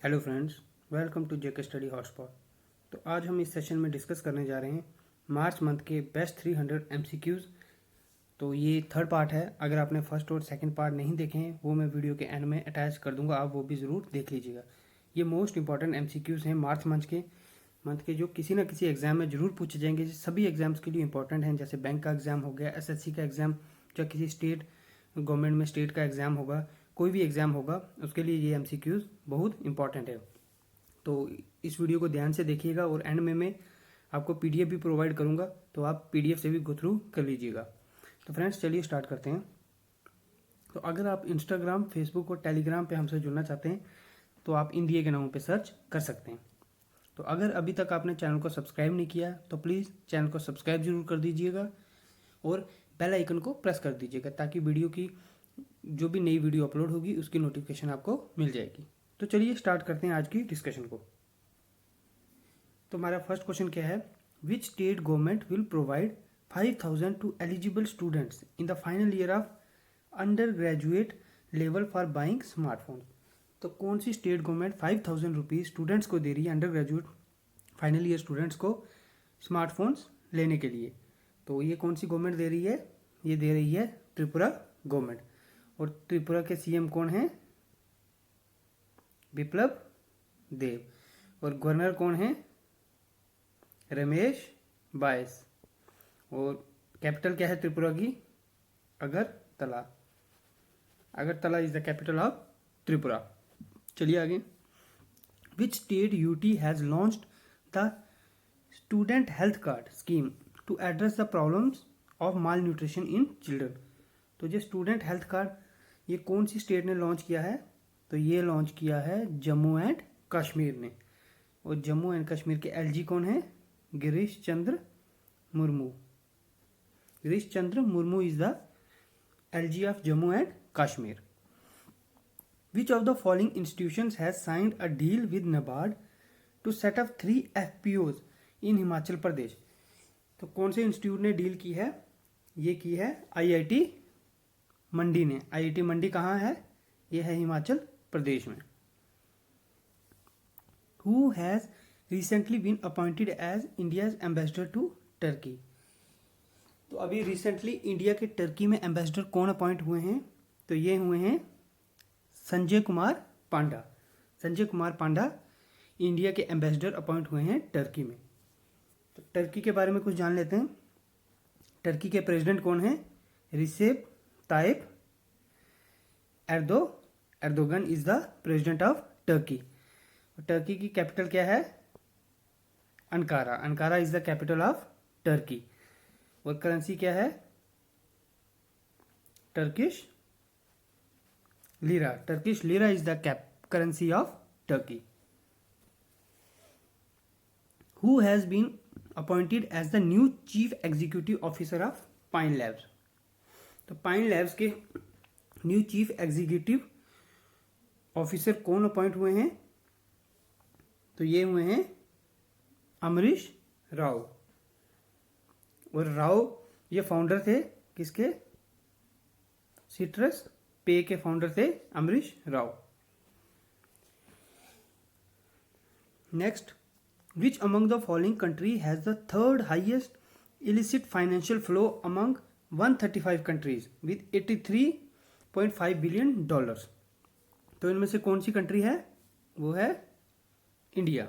Hello friends, welcome to JK study hotspot. तो आज हम इस सेशन में डिस्कस करने जा रहे हैं मार्च मंथ के बेस्ट 300 एमसीक्यूज़। तो ये थर्ड पार्ट है। अगर आपने फर्स्ट और सेकंड पार्ट नहीं देखे हैं वो मैं वीडियो के एंड में अटैच कर दूंगा, आप वो भी ज़रूर देख लीजिएगा। ये मोस्ट इंपॉर्टेंट एमसीक्यूज़ हैं मार्च मंथ के जो किसी ना किसी एग्जाम में ज़रूर पूछे जाएंगे। सभी एग्जाम्स के लिए इंपॉर्टेंट हैं, जैसे बैंक का एग्ज़ाम हो गया, एसएससी का एग्ज़ाम, या किसी स्टेट गवर्नमेंट में स्टेट का एग्ज़ाम होगा, कोई भी एग्ज़ाम होगा उसके लिए ये एमसीक्यूज़ बहुत इंपॉर्टेंट है। तो इस वीडियो को ध्यान से देखिएगा और एंड में मैं आपको पीडीएफ भी प्रोवाइड करूंगा, तो आप पीडीएफ से भी गो थ्रू कर लीजिएगा। तो फ्रेंड्स चलिए स्टार्ट करते हैं। तो अगर आप इंस्टाग्राम, फेसबुक और टेलीग्राम पे हमसे जुड़ना चाहते हैं तो आप इन दिए के नामों पे सर्च कर सकते हैं। तो अगर अभी तक आपने चैनल को सब्सक्राइब नहीं किया तो प्लीज़ चैनल को सब्सक्राइब जरूर कर दीजिएगा और बेल आइकन को प्रेस कर दीजिएगा, ताकि वीडियो की जो भी नई वीडियो अपलोड होगी उसकी नोटिफिकेशन आपको मिल जाएगी। तो चलिए स्टार्ट करते हैं आज की डिस्कशन को। तो हमारा फर्स्ट क्वेश्चन क्या है, which state government will provide 5,000 to eligible students in the final year of under graduate level for buying smartphone. तो कौन सी स्टेट गवर्नमेंट 5,000 रुपीज़ स्टूडेंट्स को दे रही है, under graduate final year students को स्मार्टफोन्स लेने के लिए। तो ये कौन सी गवर्नमेंट दे रही है, ये दे रही है त्रिपुरा गवर्नमेंट। और त्रिपुरा के सीएम कौन है, बिप्लब देव। और गवर्नर कौन है, रमेश बायस। और कैपिटल क्या है त्रिपुरा की, Agartala. Agartala is the capital of Tripura. चलिए आगे। Which state UT has launched the student health card scheme to address the problems of malnutrition in children. तो ये स्टूडेंट हेल्थ कार्ड ये कौन सी स्टेट ने लॉन्च किया है, तो ये लॉन्च किया है जम्मू एंड कश्मीर ने। और जम्मू एंड कश्मीर के एलजी कौन है, Girish Chandra Murmu. Girish Chandra Murmu is the LG of Jammu and Kashmir. Which of the following institutions has signed a deal with NABARD to set up 3 FPOs in Himachal Pradesh. तो कौन से इंस्टीट्यूट ने डील की है, ये की है आईआईटी मंडी ने। आईआईटी मंडी कहाँ है, ये है हिमाचल प्रदेश में। Who has recently been appointed as India's ambassador to Turkey. तो अभी रिसेंटली इंडिया के टर्की में एम्बेसडर कौन अपॉइंट हुए हैं, तो ये हुए हैं संजय कुमार पांडा। संजय कुमार पांडा इंडिया के एम्बेसडर अपॉइंट हुए हैं टर्की में। तो टर्की के बारे में कुछ जान लेते हैं। टर्की के प्रेसिडेंट कौन है, Recep Tayyip Erdogan is the president of Turkey. Turkey की कैपिटल क्या है, Ankara. Ankara is the capital of Turkey. और करेंसी क्या है, Turkish lira. Turkish lira is the currency of Turkey. Who has been appointed as the new chief executive officer of Pine Labs. तो Pine Labs के new chief executive officer कौन appoint हुए हैं, तो ये हुए हैं अमरीश राव। और राव ये फाउंडर थे किसके, सिट्रस पे के फाउंडर थे Amrish Rao. Next, which among the following country has the third highest illicit financial flow among 135 countries with 83.5 billion dollars. तो इनमें से कौन सी कंट्री है, वो है India.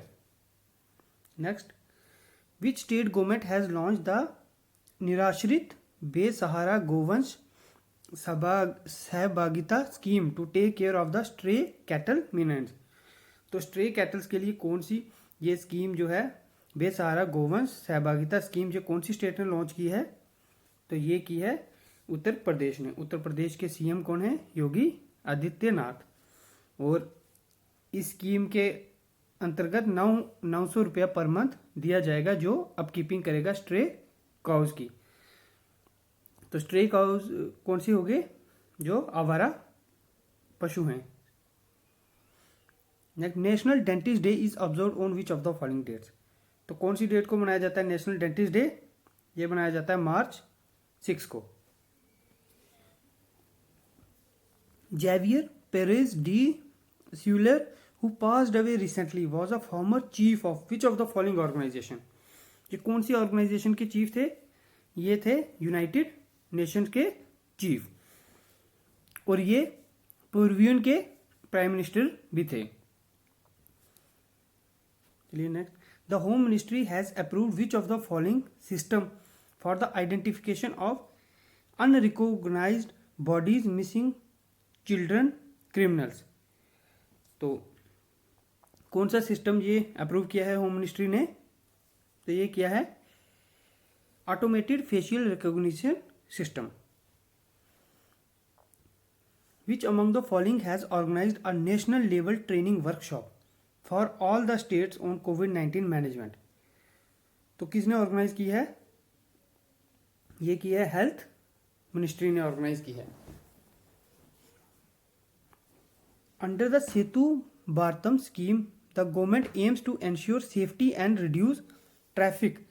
Next, which state government has launch the Nirashrit Besahara Govansh Sahbhagita scheme to take care of the stray cattle मिनेंट्स। तो स्ट्रे कैटल्स के लिए कौन सी ये स्कीम जो है, बेसहारा गोवंश सहभागिता स्कीम, जो कौन सी स्टेट ने लॉन्च की है, तो ये की है उत्तर प्रदेश ने। उत्तर प्रदेश के सीएम कौन है, योगी आदित्यनाथ। और इस स्कीम के अंतर्गत 900 रुपया पर मंथ दिया जाएगा जो अपकीपिंग करेगा स्ट्रे काउज की। तो स्ट्रे काउज कौन सी होगी, जो आवारा पशु हैं। National dentist day is observe on which of the following dates. तो कौन सी डेट को मनाया जाता है नेशनल डेंटिस्ट डे, ये मनाया जाता है मार्च 6 को। Javier Perez de Cuellar who passed away recently was a former chief of which of the following organisation. ये कौन सी ऑर्गेनाइजेशन के चीफ थे? ये थे यूनाइटेड नेशंस के चीफ, और ये पेरुवियन के प्राइम मिनिस्टर भी थे। चलिए next, the home ministry has approved which of the following system for the identification of unrecognised bodies missing children criminals. तो कौन सा सिस्टम ये अप्रूव किया है होम मिनिस्ट्री ने? तो ये किया है automated facial recognition system. Which among the following has organized a national level training workshop for all the states on COVID-19 management? तो किसने ऑर्गेनाइज की है? ये की है हेल्थ मिनिस्ट्री ने ऑर्गेनाइज की है। Under the Setu Bharatam scheme the government aims to ensure safety and reduce traffic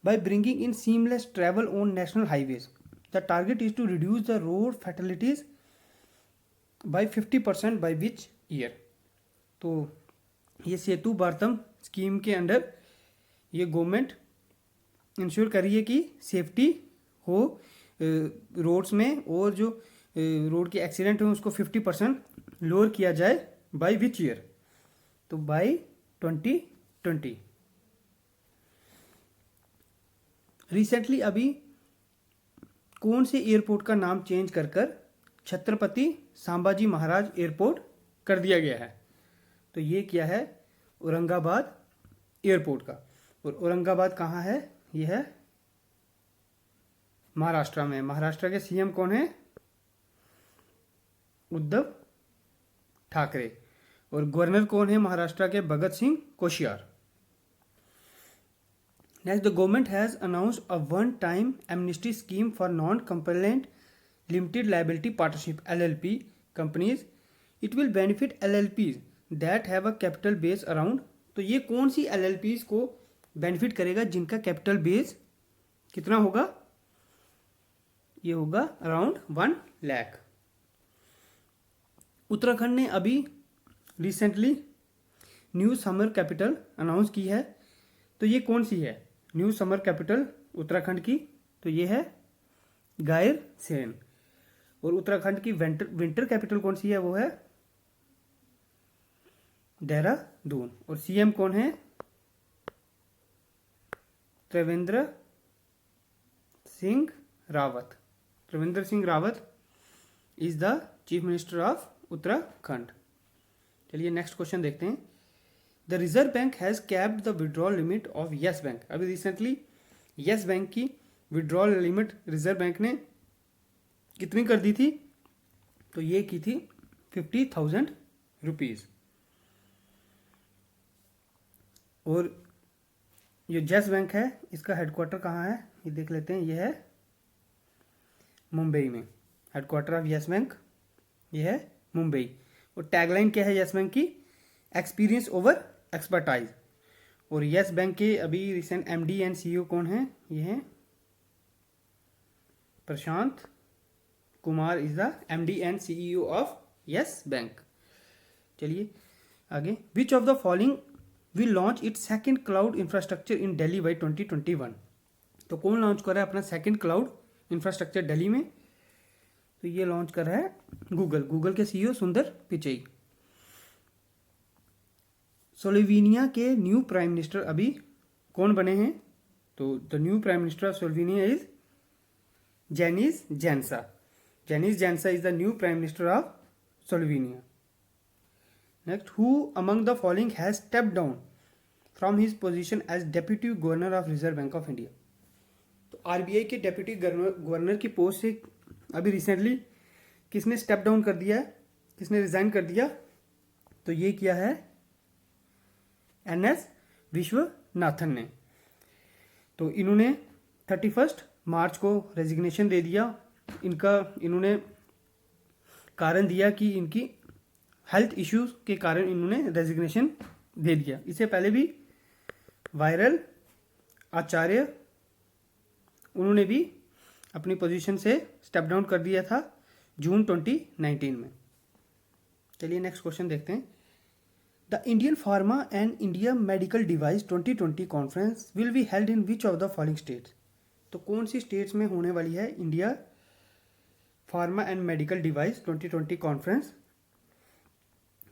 by bringing in seamless travel on national highways. The target is to reduce the road fatalities by 50% by which year? तो ये सेतु Bharatam scheme के under ये government ensure कर रही है कि safety हो roads में, और जो रोड के एक्सीडेंट हो उसको 50% लोअर किया जाए बाय विच ईयर? तो बाय 2020। रिसेंटली अभी कौन से एयरपोर्ट का नाम चेंज कर कर छत्रपति संभाजी महाराज एयरपोर्ट कर दिया गया है? तो ये किया है औरंगाबाद एयरपोर्ट का। और औरंगाबाद कहाँ है? ये है महाराष्ट्र में। महाराष्ट्र के सीएम कौन है? उद्धव ठाकरे। और गवर्नर कौन है महाराष्ट्र के? Bhagat Singh कोश्यार। Next, the government has announced a one-time amnesty scheme for non-compliant limited liability partnership (LLP) companies. It will benefit LLPs that have a capital base around. तो ये कौन सी LLPs को बेनिफिट करेगा जिनका कैपिटल बेस कितना होगा? ये होगा अराउंड 1 लाख। उत्तराखंड ने अभी recently new summer capital announce की है। तो ये कौन सी है न्यू समर कैपिटल उत्तराखंड की? तो ये है गायर सेन। और उत्तराखंड की विंटर कैपिटल कौन सी है? वो है देहरादून। और सीएम कौन है? Trivendra Singh Rawat. Trivendra Singh Rawat is the chief minister of Uttarakhand. चलिए नेक्स्ट क्वेश्चन देखते हैं। The reserve bank has capped the withdrawal limit of Yes bank. अभी रिसेंटली येस बैंक की विड्रॉल लिमिट रिजर्व बैंक ने कितनी कर दी थी? तो ये की थी 50,000 रुपीज़। और ये येस बैंक है, इसका हेडक्वार्टर कहाँ है ये देख लेते हैं। ये है मुंबई में। हेडक्वार्टर ऑफ येस बैंक ये है मुंबई। और टैगलाइन क्या है येस बैंक की? Experience over expertise. और येस बैंक के अभी रिसेंट एमडी एंड सीईओ कौन है? ये हैं Prashant Kumar is the MD and CEO of Yes Bank. चलिए आगे। Which of the following will launch its second cloud infrastructure in Delhi by 2021? तो कौन लॉन्च कर रहा है अपना सेकंड क्लाउड इंफ्रास्ट्रक्चर दिल्ली में? तो ये लॉन्च कर रहा है गूगल के सीईओ सुंदर पिचई। स्लोवेनिया के न्यू प्राइम मिनिस्टर अभी कौन बने हैं? तो the new prime minister of Slovenia is Janez Jansa. Janez Jansa is the new prime minister of Slovenia. Next, who among the following has step down from his position as deputy governor of Reserve Bank of India? तो RBI के deputy governor की post से अभी recently किसने step down कर दिया है? किसने रिजाइन कर दिया? तो ये किया है एनएस विश्वनाथन ने। तो इन्होंने 31 मार्च को रेजिग्नेशन दे दिया। इन्होंने कारण दिया कि इनकी हेल्थ इश्यूज के कारण इन्होंने रेजिग्नेशन दे दिया। इससे पहले भी वायरल आचार्य उन्होंने भी अपनी पोजीशन से स्टेप डाउन कर दिया था जून 2019 में। चलिए नेक्स्ट क्वेश्चन देखते हैं। The Indian pharma and India medical device 2020 conference will be held in which of the following states. तो कौन सी स्टेट्स में होने वाली है India pharma and medical device 2020 conference?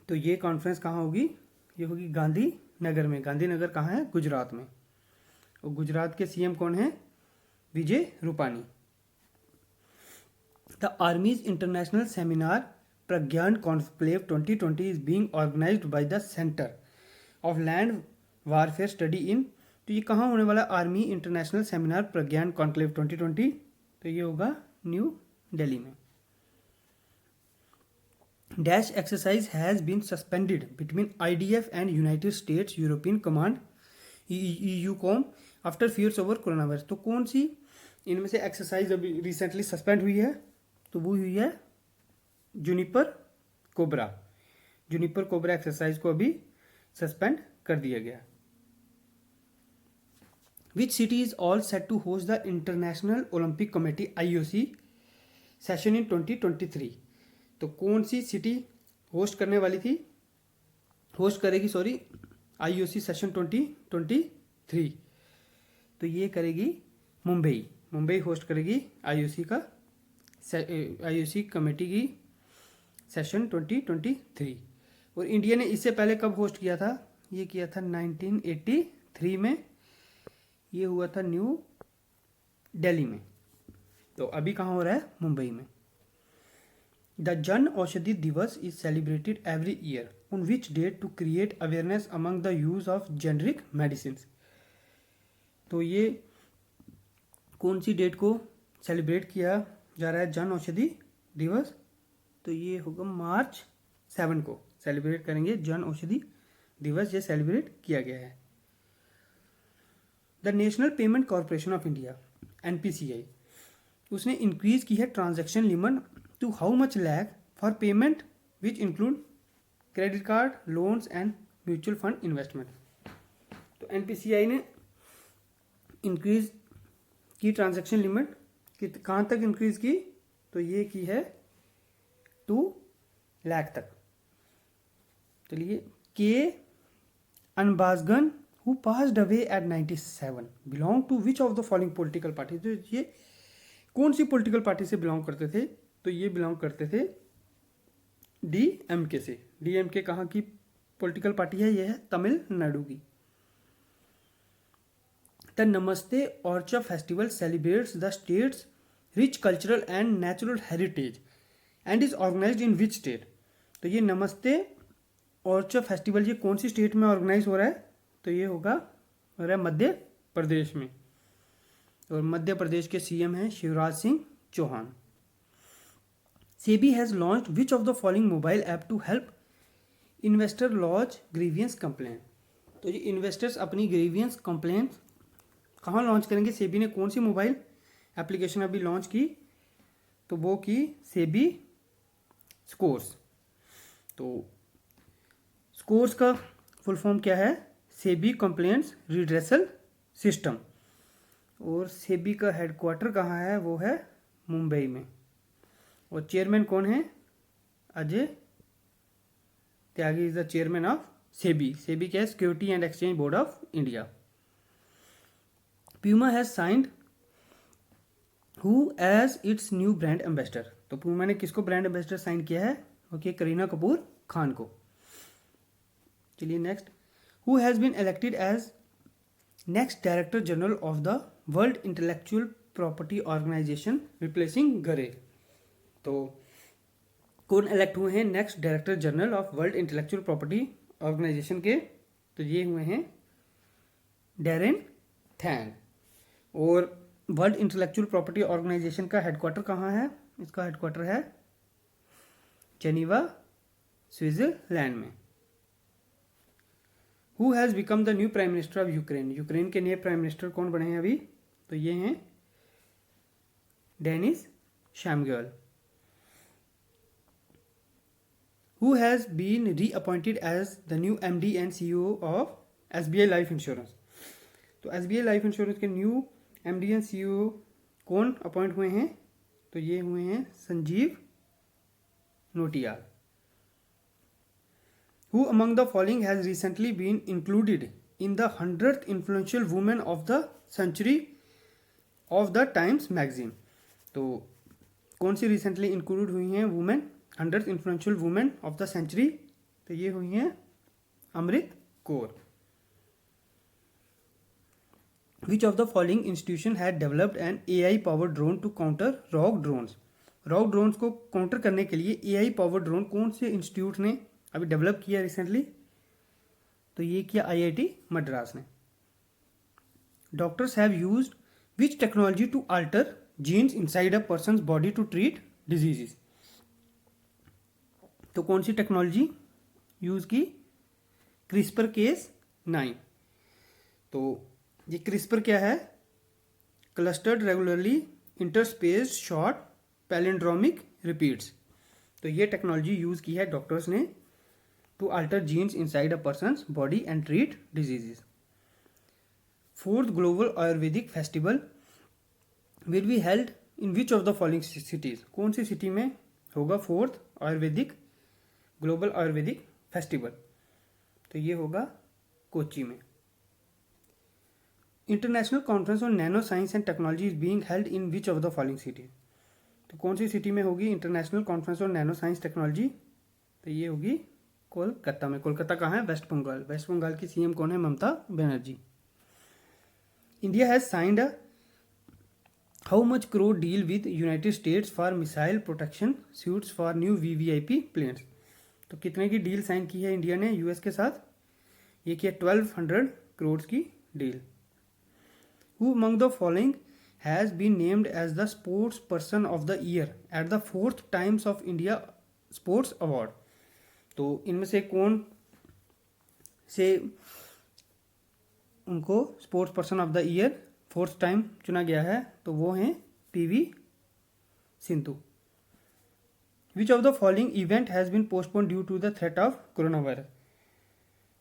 तो ये कॉन्फ्रेंस कहाँ होगी? ये होगी गांधीनगर में। गांधीनगर कहाँ है? गुजरात में। और गुजरात के सीएम कौन है? Vijay Rupani. The armies international seminar Pragyan conclave 2020 is being organized by the centre of land warfare study in. तो ये कहाँ होने वाला? Army international seminar Pragyan conclave 2020। तो ये होगा न्यू दिल्ली में। Dash exercise has been suspended between IDF and United States European Command EUCOM after fears over corona virus. तो कौन सी इनमें से एक्सरसाइज अभी रिसेंटली सस्पेंड हुई है? तो वो हुई है Juniper Cobra. Juniper Cobra exercise को अभी सस्पेंड कर दिया गया। Which city is all set to host the International Olympic Committee IOC session in 2023। तो कौन सी सिटी होस्ट करने वाली थी? होस्ट करेगी IOC सेशन 2023। तो ये करेगी मुंबई। मुंबई होस्ट करेगी IOC कमेटी की सेशन 2023। और इंडिया ने इससे पहले कब होस्ट किया था? ये किया था 1983 में। ये हुआ था न्यू दिल्ली में। तो अभी कहाँ हो रहा है? मुंबई में। The Jan Aushadhi Diwas is celebrated every year on which date to create awareness among the use of generic medicine. तो ये कौन सी डेट को सेलिब्रेट किया जा रहा है जन औषधि दिवस? तो ये होगा March 7 को सेलिब्रेट करेंगे जन औषधि दिवस। ये सेलिब्रेट किया गया है। The National Payment Corporation of India NPCI उसने इंक्रीज की है transaction limit to how much lakh for payment which include credit card, loans and mutual fund investment. तो NPCI ने इंक्रीज की ट्रांजैक्शन लिमिट कहाँ तक इंक्रीज की? तो ये की है 2 लाख तक। चलिए, K Anbazhagan who passed away at 97 belong to which of the following political party. तो ये कौन सी पॉलिटिकल पार्टी से बिलोंग करते थे? तो ये बिलोंग करते थे DMK से। DMK कहाँ की पॉलिटिकल पार्टी है? ये है तमिलनाडु की। The Namaste Orchha festival celebrates the state's rich cultural and natural heritage and is organized in which state. तो ये नमस्ते ओरछा फेस्टिवल ये कौन सी स्टेट में ऑर्गेनाइज हो रहा है? तो ये हो रहा है मध्य प्रदेश में। और मध्य प्रदेश के सीएम हैं Shivraj Singh Chouhan. SEBI has launched which of the following mobile app to help investor launch grievance complaint. तो ये इन्वेस्टर्स अपनी ग्रीवियंस कंप्लेंट कहाँ लॉन्च करेंगे? सेबी ने कौन सी मोबाइल एप्लीकेशन अभी लॉन्च की? तो वो की सेबी स्कोर्स। तो स्कोर्स का फुल फॉर्म क्या है? SEBI complaints redressal system. और सेबी का हेडक्वार्टर कहाँ है? वो है मुंबई में। और चेयरमैन कौन है? Ajay Tyagi is the chairman of SEBI. SEBI क्या है? Security and exchange board of India. Puma has signed who as its new brand ambassador. तो प्यूमा ने किसको ब्रांड एम्बेसडर साइन किया है? ओके, करीना कपूर खान को। चलिए next, who has been elected as next Director General of the World Intellectual Property Organization replacing Gurry. तो कौन elect हुए हैं next Director General of World Intellectual Property Organization के? तो ये हुए हैं डैरेन थैंग। और वर्ल्ड इंटेलेक्चुअल प्रॉपर्टी ऑर्गेनाइजेशन का हेडक्वार्टर कहाँ है? इसका हेडक्वार्टर है जेनीवा, स्विट्जरलैंड में। Who has become the new prime minister of Ukraine. Ukraine के नए प्राइम मिनिस्टर कौन बने हैं अभी? तो ये हैं Denys Shmyhal. Who has been reappointed as the new MD and CEO of SBI life insurance. तो SBI लाइफ इंश्योरेंस के न्यू MD एंड CEO कौन अपॉइंट हुए हैं? तो ये हुए हैं Sanjeev Nautiyal. Who among the following has recently been included in the 100th influential women of the century of the Times magazine. तो कौन सी रिसेंटली इंक्लूड हुई हैं women 100th influential women of the century? तो ये हुई हैं Amrit Kaur. Which of the following institution had developed an AI powered drone to counter rogue drones? Rock drones को काउंटर करने के लिए AI पावर्ड ड्रोन कौन से इंस्टीट्यूट ने अभी डेवलप किया रिसेंटली? तो ये किया IIT मद्रास ने। Doctors have used which technology to alter genes inside a person's body to treat diseases? तो कौन सी टेक्नोलॉजी यूज की? CRISPR Cas 9। तो ये क्रिस्पर क्या है? Clustered regularly interspaced short palindromic repeats. तो ये टेक्नोलॉजी यूज की है डॉक्टर्स ने to alter genes inside a person's body and treat diseases. 4th global Ayurvedic festival will be held in which of the following cities? कौन सी city में होगा 4th Ayurvedic global Ayurvedic festival? तो ये होगा कोच्चि में। International conference on nano science and technology is being held in which of the following city? तो कौन सी city में होगी international conference on nano science technology? तो ये होगी कोलकाता में। कोलकाता कहाँ है? वेस्ट बंगाल। वेस्ट बंगाल की CM कौन है? Mamata Banerjee. India has signed a how much crore deal with United States for missile protection suits for new VVIP planes? तो कितने की डील साइन की है इंडिया ने US के साथ? ये किया 1200 करोड़ की deal. Who among the following has been named as the sports person of the year at the 4th Times of India Sports Award? तो इनमें से कौन से उनको sports person of the year 4th time चुना गया है? तो वो हैं PV Sindhu. Which of the following event has been postpone due to the threat of corona virus?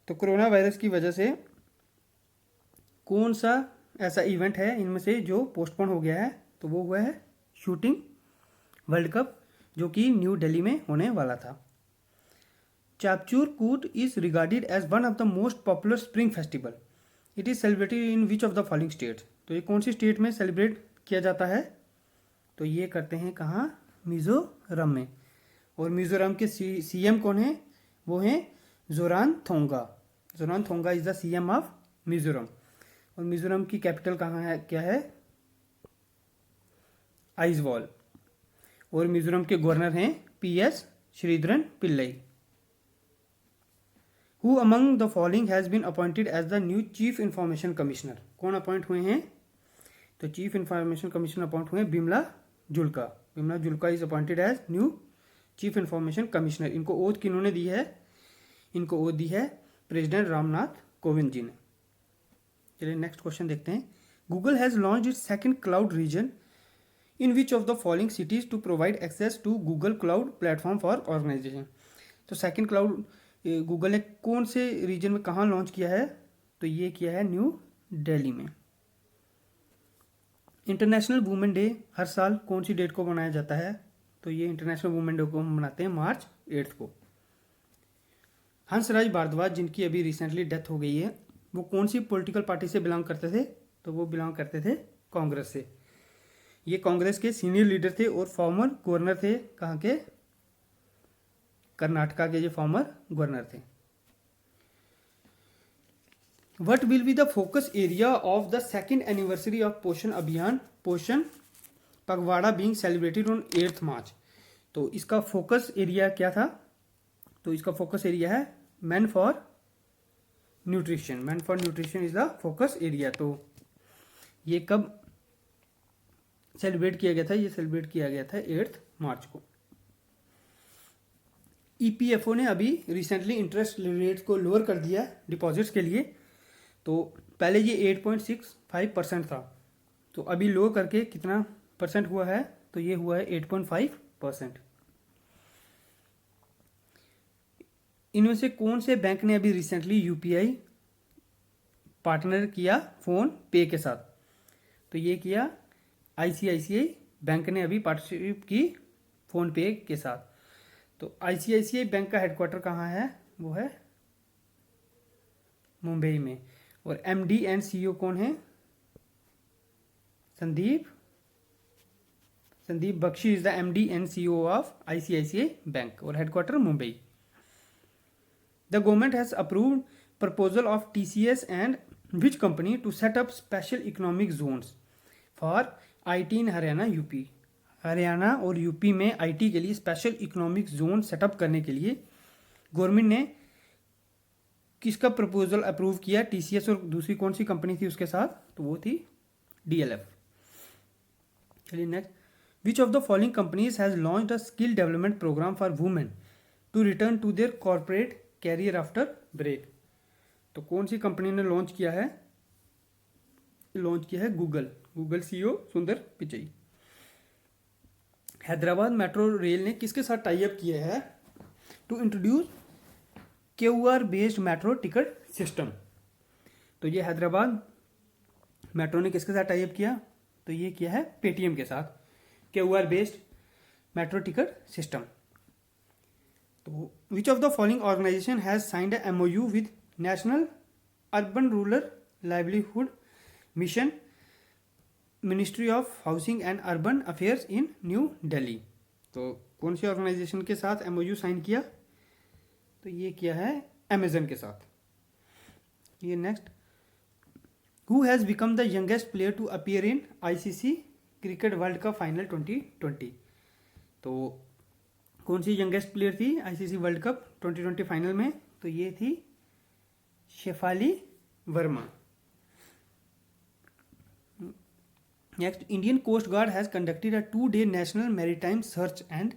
तो कोरोना वायरस की वजह से कौन सा ऐसा इवेंट है इनमें से जो पोस्टपोन हो गया है? तो वो हुआ है शूटिंग वर्ल्ड कप, जो कि न्यू दिल्ली में होने वाला था। Chapchar Kut is regarded as one of the most popular spring festival. It is celebrated in which of the following states? तो ये कौन सी स्टेट में सेलिब्रेट किया जाता है? तो ये करते हैं कहाँ? मिजोरम में। और मिजोरम के CM कौन है? वो हैं Zoramthanga. Zoramthanga is the CM of Mizoram. और मिजोरम की कैपिटल कहाँ है? क्या है? आइजवाल। और मिजोरम के गवर्नर हैं PS Sreedharan Pillai. Who among the following has been appointed as the new chief information commissioner? कौन अपॉइंट हुए हैं? तो चीफ इंफॉर्मेशन कमिश्नर अपॉइंट हुए Bimal Julka. Bimal Julka is appointed as new chief information commissioner. इनको ओथ किन्होंने दी है? इनको ओथ दी है प्रेसिडेंट रामनाथ कोविंद जी ने। चलिए नेक्स्ट क्वेश्चन देखते हैं। Google has launched its second cloud region in which of the following cities to provide access to Google cloud platform for organisation? तो सेकंड क्लाउड गूगल ने कौन से रीजन में कहाँ लॉन्च किया है? तो ये किया है न्यू दिल्ली में। इंटरनेशनल वुमेन डे हर साल कौन सी डेट को मनाया जाता है? तो ये इंटरनेशनल वुमेन डे को हम मनाते हैं मार्च 8 को। हंसराज भारद्वाज जिनकी अभी रिसेंटली डेथ हो गई है, वो कौन सी पॉलिटिकल पार्टी से बिलोंग करते थे? तो वो बिलोंग करते थे कांग्रेस से। ये कांग्रेस के सीनियर लीडर थे और फॉर्मर गवर्नर थे। कहाँ के? कर्नाटका के जो फॉर्मर गवर्नर थे। What will be the focus area of the second anniversary of पोषण अभियान पोषण पखवाड़ा बीइंग सेलिब्रेटेड ऑन 8 मार्च? तो इसका फोकस एरिया क्या था? तो इसका फोकस एरिया है main for nutrition. Main for nutrition is the focus area. तो ये कब सेलिब्रेट किया गया था? ये सेलिब्रेट किया गया था 8 मार्च को। EPFO ने अभी रिसेंटली इंटरेस्ट रेट को लोअर कर दिया डिपॉजिट्स के लिए। तो पहले ये 8.65% था, तो अभी लो करके कितना परसेंट हुआ है? तो ये हुआ है 8.5%। इनमें से कौन से बैंक ने अभी रिसेंटली UPI पार्टनर किया फोन पे के साथ? तो ये किया ICICI बैंक ने अभी पार्टनरशिप की फोन पे के साथ। तो ICICI बैंक का हेडक्वार्टर कहाँ है? वो है मुंबई में। और MD एंड CEO कौन है? Sandeep Bakhshi is the MD and CEO of ICICI bank और headquarter Mumbai. The government has approved proposal of TCS and which company to set up special economic zones for IT in Haryana UP. Haryana और UP में IT के लिए special economic zone setup करने के लिए government ने किसका प्रपोजल अप्रूव किया? TCS और दूसरी कौन सी कंपनी थी उसके साथ? तो वो थी DLF। चलिए next, which of the following companies has launched a skill development programme for women to return to their corporate career after break. तो कौन सी कंपनी ने लॉन्च किया है? गूगल CEO सुंदर पिचई। हैदराबाद मेट्रो रेल ने किसके साथ टाई अप किया है to introduce QR based metro ticket system? तो ये हैदराबाद मेट्रो ने किसके साथ टाई अप किया? तो ये किया है पेटीएम के साथ, QR based metro ticket system. तो which of the following organisation has signed a MOU with national urban rural livelihood mission, ministry of housing and urban affairs in New Delhi. तो कौन सी ऑर्गेनाइजेशन के साथ MOU साइन किया? तो ये किया है अमेजन के साथ। ये next, who has become the youngest player to appear in ICC cricket world cup final 2020। तो कौन सी यंगेस्ट प्लेयर थी ICC वर्ल्ड कप 2020 फाइनल में? तो ये थी Shefali Verma. Next, Indian coast guard has conducted a 2-day national maritime search and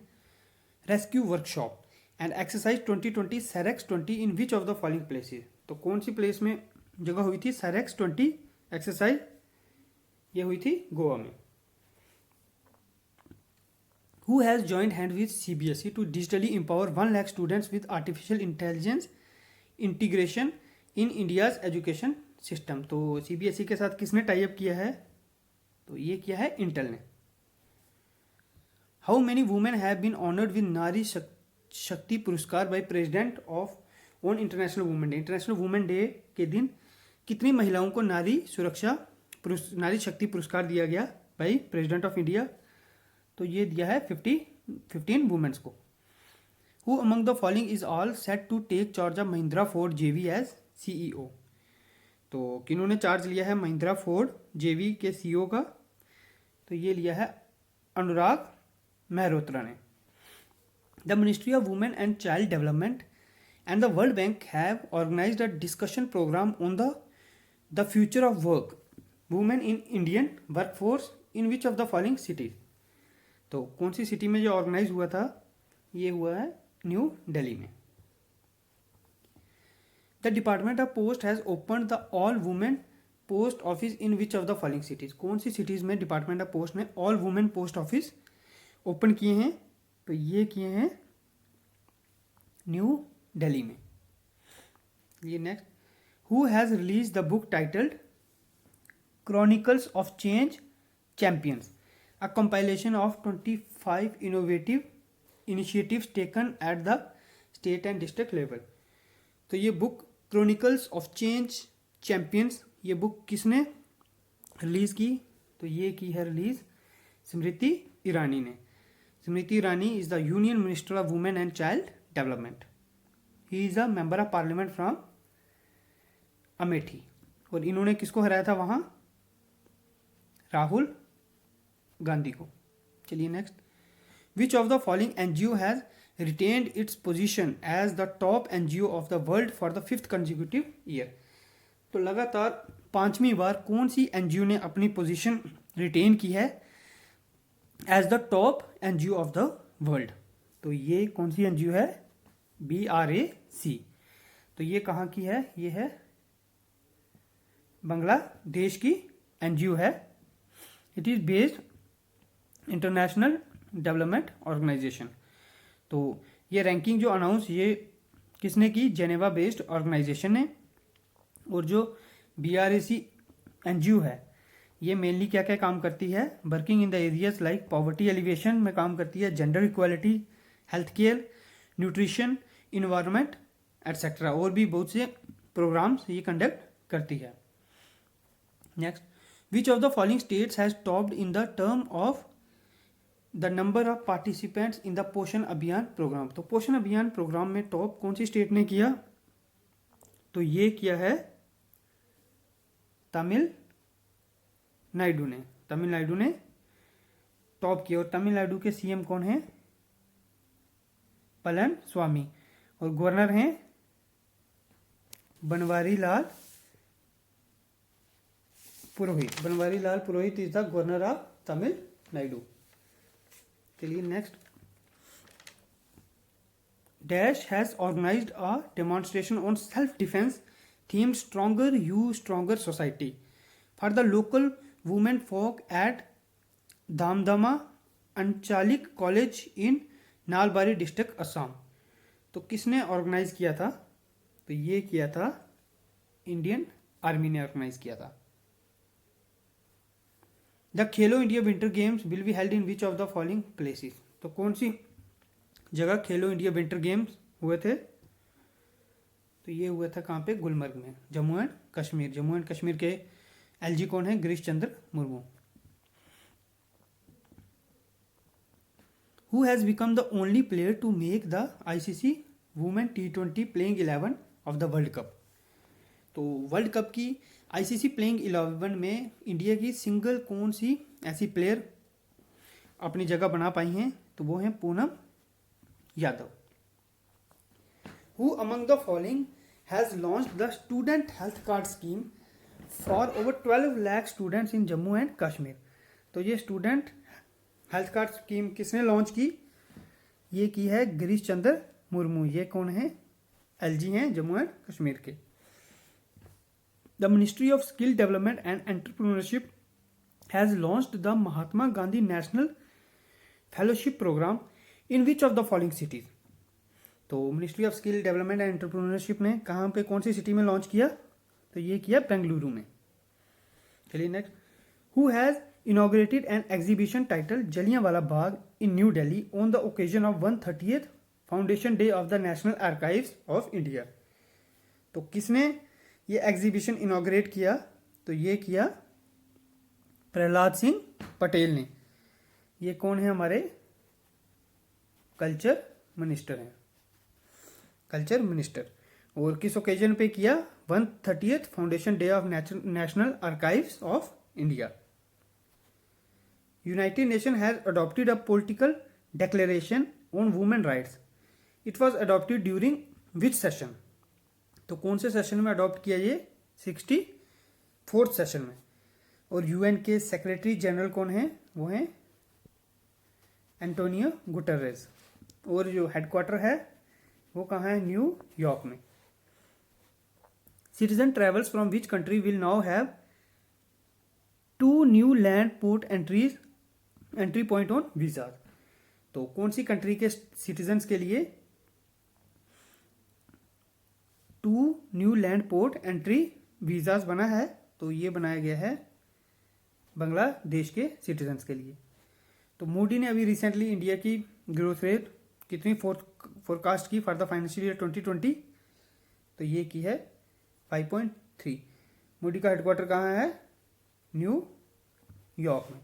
rescue workshop and exercise 2020 SAREX 20 in which of the following places. तो कौन सी प्लेस में जगह हुई थी SAREX 20 एक्सरसाइज? ये हुई थी गोवा में। Who has joined hand with CBSE to digitally empower 1 lakh students with artificial intelligence integration in India's education system? तो CBSE के साथ किसने टाई अप किया है? तो ये किया है इंटेल ने। How many women have been honored with नारी शक्ति पुरस्कार by president of on international women day? International women day के दिन कितनी महिलाओं को नारी शक्ति पुरस्कार दिया गया बाय प्रेसिडेंट ऑफ इंडिया? तो ये दिया है 15 वुमेन्स को। Who among the following is all set to take charge of Mahindra Ford JV as CEO? तो किन्होंने चार्ज लिया है महिंद्रा फोर्ड JV के CEO का? तो ये लिया है अनुराग मेहरोत्रा ने। The ministry of women and child development and the world bank have organised a discussion programme on the future of work women in Indian workforce in which of the following cities? तो कौन सी city में जो organise हुआ था? ये हुआ है new Delhi में। The department of post has open the all women post office in which of the following cities? कौन सी सिटीज में डिपार्टमेंट ऑफ पोस्ट ने all women post office open किए हैं? तो ये किए हैं न्यू दिल्ली में। ये next, who has release the book titled chronicles of change champions, a compilation of 25 innovative initiatives taken at the state and district level। तो ये book chronicles of change champions, ये बुक किसने रिलीज की? तो ये की है रिलीज स्मृति ईरानी ने। Smriti Irani is the union minister of women and child development. He is a member of parliament from Amethi. और इन्होंने किसको हराया था वहां? राहुल गांधी को। चलिए next, which of the following NGO has retained its position as the top NGO of the world for the 5th consecutive year? तो लगातार 5वीं बार कौन सी NGO ने अपनी पोजीशन रिटेन की है as the top NGO of the world? तो ये कौन सी NGO है? BRAC। तो ये कहाँ की है? ये है बांग्लादेश की NGO है। It is based international development organisation. तो ये रैंकिंग जो अनाउंस ये किसने की? जेनेवा बेस्ड ऑर्गेनाइजेशन ने। और जो BRAC NGO है ये मेनली क्या क्या काम करती है? Working in the areas like poverty alleviation में काम करती है, gender equality, health care, nutrition, environment etcetera, और भी बहुत से प्रोग्राम्स ये कंडक्ट करती है। Next, which of the following states has topped in the term of the number of participants in the पोषण अभियान प्रोग्राम। तो पोषण अभियान प्रोग्राम में टॉप कौन सी स्टेट ने किया? तो ये किया है तमिलनाडु ने। तमिलनाडु ने टॉप किया, और तमिलनाडु के सीएम कौन है? पलन स्वामी, और गवर्नर हैं Banwari Lal Purohit. Banwari Lal Purohit is the governor of Tamil Nadu. चलिए next, dash has organized a demonstration on self defence theme stronger you stronger society for the local women folk at Dhamdhama Anchalik college in Nalbari district Assam. तो किसने ऑर्गेनाइज किया था? तो ये किया था इंडियन आर्मी ने ऑर्गेनाइज किया था। The Khelo India winter games will be held in which of the following places. तो कौन सी जगह खेलो इंडिया विंटर गेम्स हुए थे? तो ये हुआ था कहाँ पे? गुलमर्ग में, जम्मू एंड कश्मीर। जम्मू एंड कश्मीर के एलजी कौन है? Girish Chandra Murmu. Who has become the only player to make the ICC Women T20 Playing 11 of the World Cup? तो वर्ल्ड कप की आईसीसी प्लेइंग 11 में इंडिया की सिंगल कौन सी ऐसी प्लेयर अपनी जगह बना पाई हैं? तो वो हैं Poonam Yadav. Who among the following has launched the student health card scheme for over 12 lakh students in Jammu and Kashmir? तो ये स्टूडेंट हेल्थ कार्ड स्कीम किसने लॉन्च की? ये की है गिरीश चंद्र मुर्मू। ये कौन है? एलजी हैं जम्मू एंड कश्मीर के। The ministry of skill development and entrepreneurship has launched the Mahatma Gandhi national fellowship programme in which of the following cities. तो ministry of skill development and entrepreneurship ने कहाँ पे, कौन सी सिटी में लॉन्च किया? तो ये किया बेंगलुरु में। चलिए next, who has inaugurated an exhibition titled Jallianwala Bagh in New Delhi on the occasion of 130th Foundation Day of the National Archives of India। तो किसने ये एग्जीबिशन इनॉग्रेट किया? तो ये किया प्रहलाद सिंह पटेल ने। ये कौन है? हमारे कल्चर मिनिस्टर हैं, कल्चर मिनिस्टर। और किस ओकेजन पे किया? 130th foundation day of national archives of India. United Nations has adopted a political declaration on women rights. It was adopted during which session? तो कौन से सेशन में अडॉप्ट किया? ये 64th सेशन में। और यूएन के सेक्रेटरी जनरल कौन है? वो हैं एंटोनियो गुटरेस। और जो हेडक्वार्टर है वो कहाँ है? न्यूयॉर्क में। Citizen travels from which country will now have 2 new land port entry point on visa. तो कौन सी कंट्री के सिटीजन्स के लिए 2 new land port entry visas बना है? तो ये बनाया गया है बांग्लादेश के सिटीजन्स के लिए। तो मूडी ने अभी रिसेंटली इंडिया की ग्रोथ रेट कितनी फोरकास्ट की फॉर द फाइनेंशियल ईयर 2020? तो ये की है 5.3। मूडी का हेडक्वार्टर कहाँ है? न्यूयॉर्क में।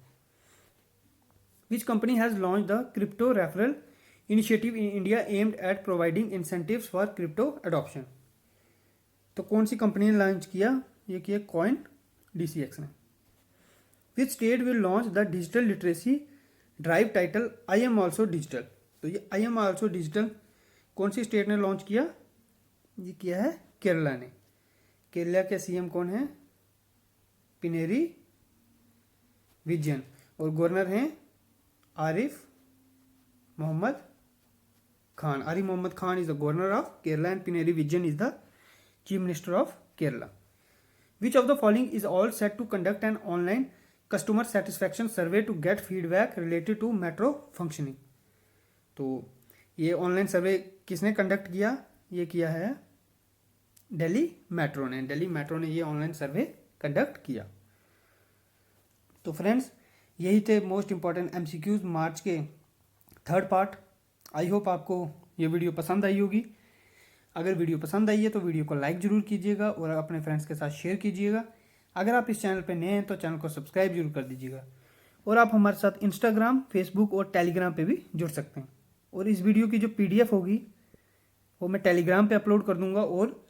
Which company has launched the crypto referral initiative in India aimed at providing incentives for crypto adoption? तो कौन सी कंपनी ने लॉन्च किया? ये किया कॉइन DCX ने। Which state will launch the digital literacy drive title I am also digital? तो ये I am also digital कौन सी स्टेट ने लॉन्च किया? ये किया है केरला ने। केरला के सीएम कौन है? पिनेरी विजयन। और गवर्नर हैं Arif Mohammad Khan. Arif Mohammad Khan is the governor of Kerala and Pineri Vijayan is the chief minister of Kerala. Which of the following is all set to conduct an online customer satisfaction survey to get feedback related to metro functioning? तो ये online survey किसने conduct किया? ये किया है Delhi metro ने। Delhi metro ने ये ऑनलाइन सर्वे कंडक्ट किया। तो फ्रेंड्स, यही थे मोस्ट इंपॉर्टेंट एमसीक्यूज मार्च के थर्ड पार्ट। आई होप आपको ये वीडियो पसंद आई होगी। अगर वीडियो पसंद आई है तो वीडियो को लाइक ज़रूर कीजिएगा और अपने फ्रेंड्स के साथ शेयर कीजिएगा। अगर आप इस चैनल पर नए हैं तो चैनल को सब्सक्राइब जरूर कर दीजिएगा। और आप हमारे साथ इंस्टाग्राम, फेसबुक और टेलीग्राम पे भी जुड़ सकते हैं। और इस वीडियो की जो PDF होगी वो मैं टेलीग्राम पे अपलोड कर दूंगा और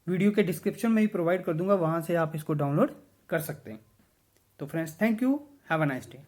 वीडियो के डिस्क्रिप्शन में भी प्रोवाइड कर दूंगा, वहाँ से आप इसको डाउनलोड कर सकते हैं। तो friends, thank you, have a nice day.